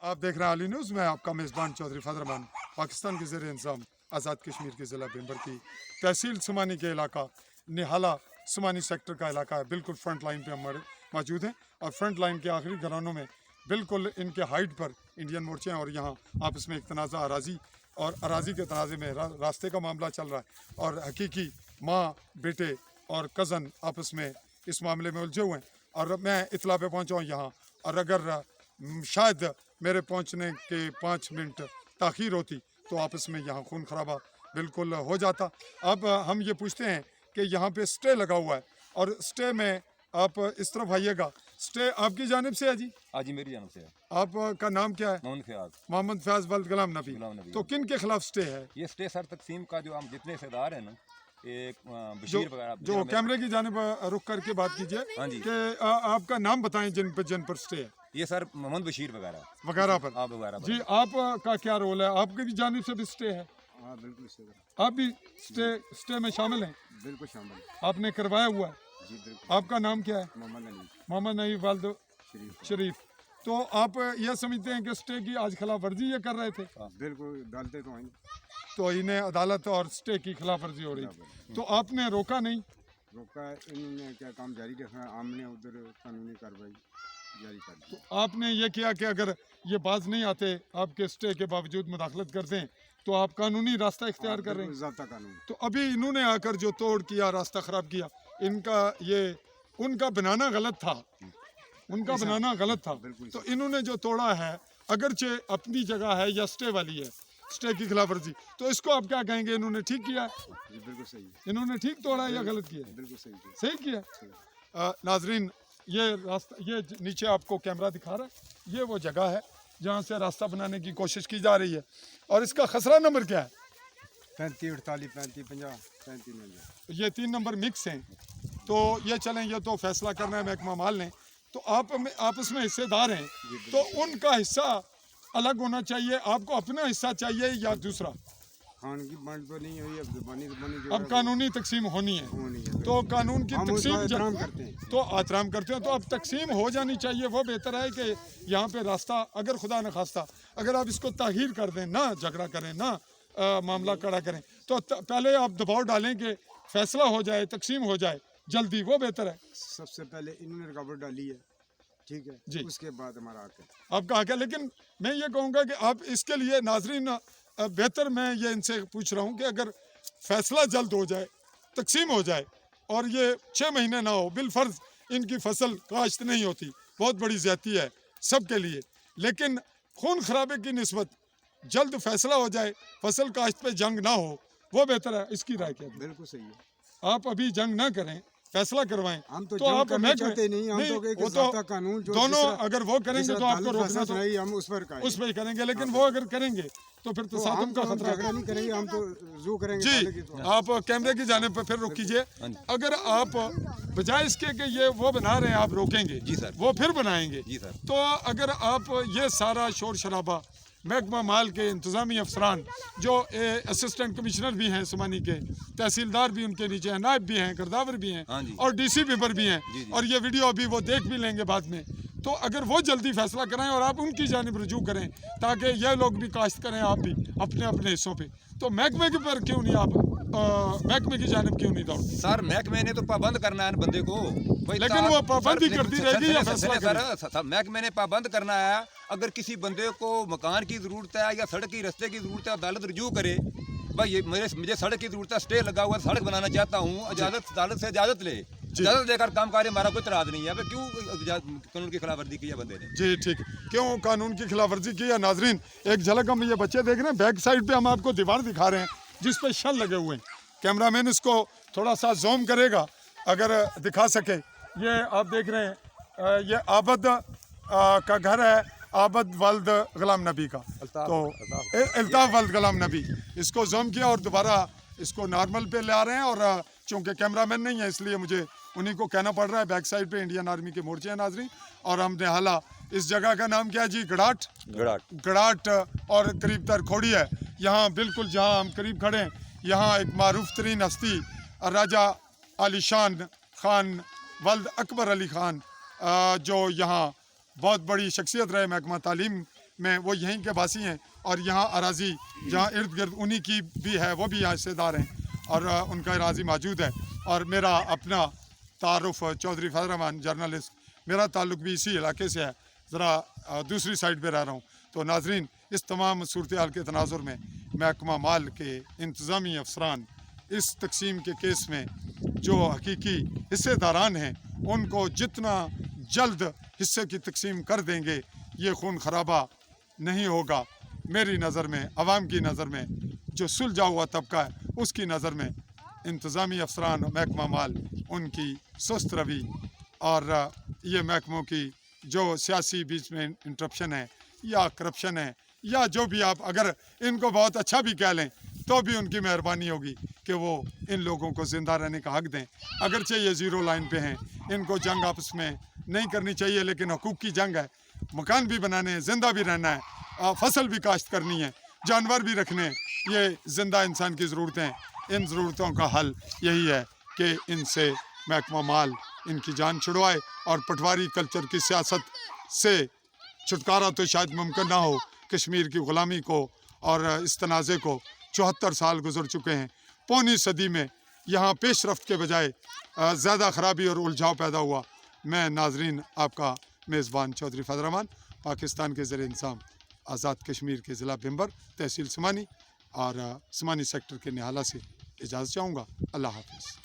आप देख रहे हैं आली न्यूज़ में आपका मेज़बान चौधरी फजरमान। पाकिस्तान के ज़ेर इंतज़ाम आज़ाद कश्मीर के ज़िला बेंबर की तहसील सुमानी के इलाका निहाला सुमानी सेक्टर का इलाका है। बिल्कुल फ्रंट लाइन पे हम मौजूद हैं और फ्रंट लाइन के आखिरी घरानों में बिल्कुल इनके हाइट पर इंडियन मोर्चे हैं और यहाँ आपस में एक तनाज़ा अराज़ी और अराज़ी के तनाज़े में रास्ते का मामला चल रहा है और हकीकी माँ बेटे और कज़न आपस में इस मामले में उलझे हुए हैं। और मैं इतला पे पहुँचा हूँ यहाँ, और अगर शायद मेरे पहुँचने के 5 मिनट ताख़ीर होती तो आपस में यहाँ खून खराबा बिल्कुल हो जाता। अब हम ये पूछते हैं कि यहाँ पे स्टे लगा हुआ है और स्टे में आप इस तरफ आइएगा। स्टे आपकी जानिब से है जी? हाँ जी, मेरी जानिब से है। आपका नाम क्या है? मोहम्मद फयाज। मोहम्मद फयाज वल्द गुलाम नबी। तो किन के खिलाफ स्टे है? ये स्टे सर तकसीम का जो हम जितने हिस्सेदार हैं ना, एक बशीर वगैरह जो कैमरे की जानिब रुख करके बात कीजिए। हाँ जी। कि आपका नाम बताएं जिन पर स्टे है। ये सर मोहम्मद बशीर वगैरह वगैरह पर। आप वगैरह जी, आपका क्या रोल है? आपकी भी जानिब से भी स्टे है? हाँ बिल्कुल सही, आप भी स्टे में शामिल हैं? बिल्कुल शामिल। आपने करवाया हुआ है? जी बिल्कुल। आपका नाम क्या है? मोहम्मद नईम मोहम्मद नईम वाल्द शरीफ। तो आप यह समझते हैं कि स्टे की आज खिलाफ वर्जी ये कर रहे थे? बिल्कुल डालते तो हैं। तो इन्हें अदालत और स्टे की खिलाफ वर्जी हो रही थी, तो आपने रोका नहीं? रोका, इन्होंने क्या काम जारी रखा, हमने उधर कानूनी कार्रवाई जारी कर दी। तो आपने ये किया कि अगर ये बाज नहीं आते आपके स्टे के बावजूद मुदाखलत करते हैं तो आप कानूनी रास्ता इख्तियार कर रहे हैं? ज़ाब्ता कानून। तो अभी इन्होंने आकर जो तोड़ किया, रास्ता ख़राब किया, इनका ये उनका बनाना गलत था, उनका बनाना गलत था। तो इन्होंने जो तोड़ा है, अगरचे अपनी जगह है या स्टे वाली है, स्टे की खिलाफ वर्जी, तो इसको आप क्या कहेंगे? इन्होंने ठीक किया है? जी बिल्कुल सही है। इन्होंने ठीक तोड़ा है या गलत किया है? बिल्कुल सही है। सही किया। नाजरीन, ये रास्ता, ये नीचे आपको कैमरा दिखा रहा है, ये वो जगह है जहाँ से रास्ता बनाने की कोशिश की जा रही है। और इसका खसरा नंबर क्या है? 35, 48, 35, 50, 35 नंबर। ये 3 नंबर मिक्स हैं। तो ये चलें, ये तो फैसला करना है महकमा माल ने। तो आप आपस में हिस्सेदार हैं, तो उनका हिस्सा अलग होना चाहिए, आपको अपना हिस्सा चाहिए या दूसरा? खान की बांट तो नहीं हुई, अब बनी अब कानूनी तकसीम होनी है, है। तो कानून की तकसीम एहतराम करते हैं। तो एहतराम करते हैं, तो अब तकसीम हो जानी चाहिए। वो बेहतर है कि यहाँ पे रास्ता, अगर खुदा न खास्ता अगर आप इसको ताहीर कर दें, ना झगड़ा करें, ना मामला कड़ा करें, तो पहले आप दबाव डालें कि फैसला हो जाए, तकसीम हो जाए जल्दी, वो बेहतर है। सबसे पहले इन्होंने रुकावट डाली है, ठीक है जी, उसके बाद हमारा हक है। आपका हक है, लेकिन मैं ये कहूँगा कि आप इसके लिए नाजरीन बेहतर, मैं ये इनसे पूछ रहा हूँ कि अगर फैसला जल्द हो जाए, तकसीम हो जाए और ये 6 महीने ना हो, बिलफर्ज इनकी फसल काश्त नहीं होती, बहुत बड़ी ज़्यादती है सबके लिए, लेकिन खून खराबे की निस्बत जल्द फैसला हो जाए, फसल काश्त पे जंग ना हो, वो बेहतर है। इसकी राय क्या है? बिल्कुल सही है। आप अभी जंग ना करें, फैसला करवाएं। हम तो आप करना चाहते नहीं, हम तो एक ज़ाब्ता कानून जो दोनों अगर वो करेंगे तो आपको रोकना तो हम उस पर ही करेंगे, लेकिन वो अगर करेंगे तो फिर तसादुम का खतरा झगड़ा नहीं करेंगे, हम तो जो करेंगे। जी, आप कैमरे की जानिब पर फिर रुक कीजिए। अगर आप बजाय इसके कि ये वो बना रहे हैं आप रोकेंगे, जी सर, वो फिर बनाएंगे, जी सर, तो अगर आप ये सारा शोर शराबा महकमा माल के इंतज़ामी अफसरान जो असिस्टेंट कमिश्नर भी हैं सुमानी के, तहसीलदार भी उनके नीचे हैं, नायब भी हैं, गर्दावर भी हैं और DC मेंबर भी हैं, और ये वीडियो अभी वो देख भी लेंगे बाद में, तो अगर वो जल्दी फैसला कराएं और आप उनकी जानिब रुजू करें ताकि यह लोग भी काश्त करें, आप भी अपने अपने हिस्सों पे, तो महकमे के पर क्यों नहीं आप महकमे की जानिब क्यों नहीं दौड़ते? सर महकमे ने तो पाबंद करना है बंदे को, लेकिन वो पाबंदी करती रहेगी या फैसला सर महकमे ने पाबंद करना है। अगर किसी बंदे को मकान की ज़रूरत है या सड़क की रास्ते की ज़रूरत है, अदालत रुजू करे, भाई ये मुझे सड़क की ज़रूरत है, स्टे लगा हुआ, सड़क बनाना चाहता हूँ, अदालत से इजाज़त ले, इजाज़त लेकर काम करे, हमारा कोई इतराज़ नहीं है। क्यों कानून की खिलाफ वर्जी की है बंदे ने? जी ठीक, क्यों कानून की खिलाफ वर्जी की है? नाजरीन, एक झलक हम ये बच्चे देख रहे हैं, बैक साइड पे हम आपको दीवार दिखा रहे हैं जिस पे शल लगे हुए हैं। कैमरामैन इसको थोड़ा सा जूम करेगा अगर दिखा सके। ये आप देख रहे हैं, ये आबद का घर है, आबद वल्द गुलाम नबी का, तो अल्ताफ वल्द गुलाम नबी। इसको जूम किया और दोबारा इसको नॉर्मल पे ले आ रहे हैं, और चूँकि कैमरामैन नहीं है इसलिए मुझे उन्हीं को कहना पड़ रहा है। बैक साइड पे इंडियन आर्मी के मोर्चे हैं नाजरीन, और हम निहाला, इस जगह का नाम क्या है जी? गड़ाट और करीब तर खोड़ी है। यहाँ बिल्कुल जहाँ हम करीब खड़े हैं, यहाँ एक मारूफ तरीन हस्ती राजा आलीशान खान वल्द अकबर अली खान, जो यहाँ बहुत बड़ी शख्सियत रहे महकमा तालीम में वो यहीं के वासी हैं और यहाँ अराजी जहाँ इर्द गिर्द उन्हीं की भी है, वो भी यहाँ हिस्सेदार हैं और उनका अराजी मौजूद है। और मेरा अपना तारुफ चौधरी फजल रहमान जर्नलिस्ट, मेरा ताल्लुक़ भी इसी इलाके से है, ज़रा दूसरी साइड पे रह रहा हूँ। तो नाजरीन, इस तमाम सूरत हाल के तनाजुर में महकमा माल के इंतज़ामी अफसरान इस तकसीम के केस में जो हकीकी हिस्सेदारान हैं उनको जितना जल्द हिस्से की तकसीम कर देंगे, ये खून खराबा नहीं होगा। मेरी नज़र में, आवाम की नज़र में, जो सुलझा हुआ तबका है उसकी नज़र में इंतज़ामी अफसरान महकमा माल उनकी सुस्त रवि और ये महकमों की जो सियासी बीच में इंटरप्शन है या करप्शन है या जो भी आप अगर इनको बहुत अच्छा भी कह लें तो भी उनकी मेहरबानी होगी कि वो इन लोगों को ज़िंदा रहने का हक़ दें। अगरचे ये ज़ीरो लाइन पे हैं, इनको जंग आपस में नहीं करनी चाहिए, लेकिन हकूक़ की जंग है। मकान भी बनाने हैं, ज़िंदा भी रहना है, फसल भी काश्त करनी है, जानवर भी रखने हैं। ये ज़िंदा इंसान की ज़रूरतें हैं। इन ज़रूरतों का हल यही है कि इनसे महकमा माल इनकी जान छुड़वाए और पटवारी कल्चर की सियासत से छुटकारा तो शायद मुमकिन ना हो। कश्मीर की ग़ुलामी को और इस तनाज़े को 74 साल गुजर चुके हैं। पौनी सदी में यहाँ पेशरफ्त के बजाय ज़्यादा ख़राबी और उलझाव पैदा हुआ। मैं नाजरीन आपका मेज़बान चौधरी फजल रहमान पाकिस्तान के ज़ेर इंतज़ाम आज़ाद कश्मीर के ज़िला बिम्बर तहसील समानी और समानी सेक्टर के निहाला से इजाज़त चाहूँगा। अल्लाह हाफ़िज़।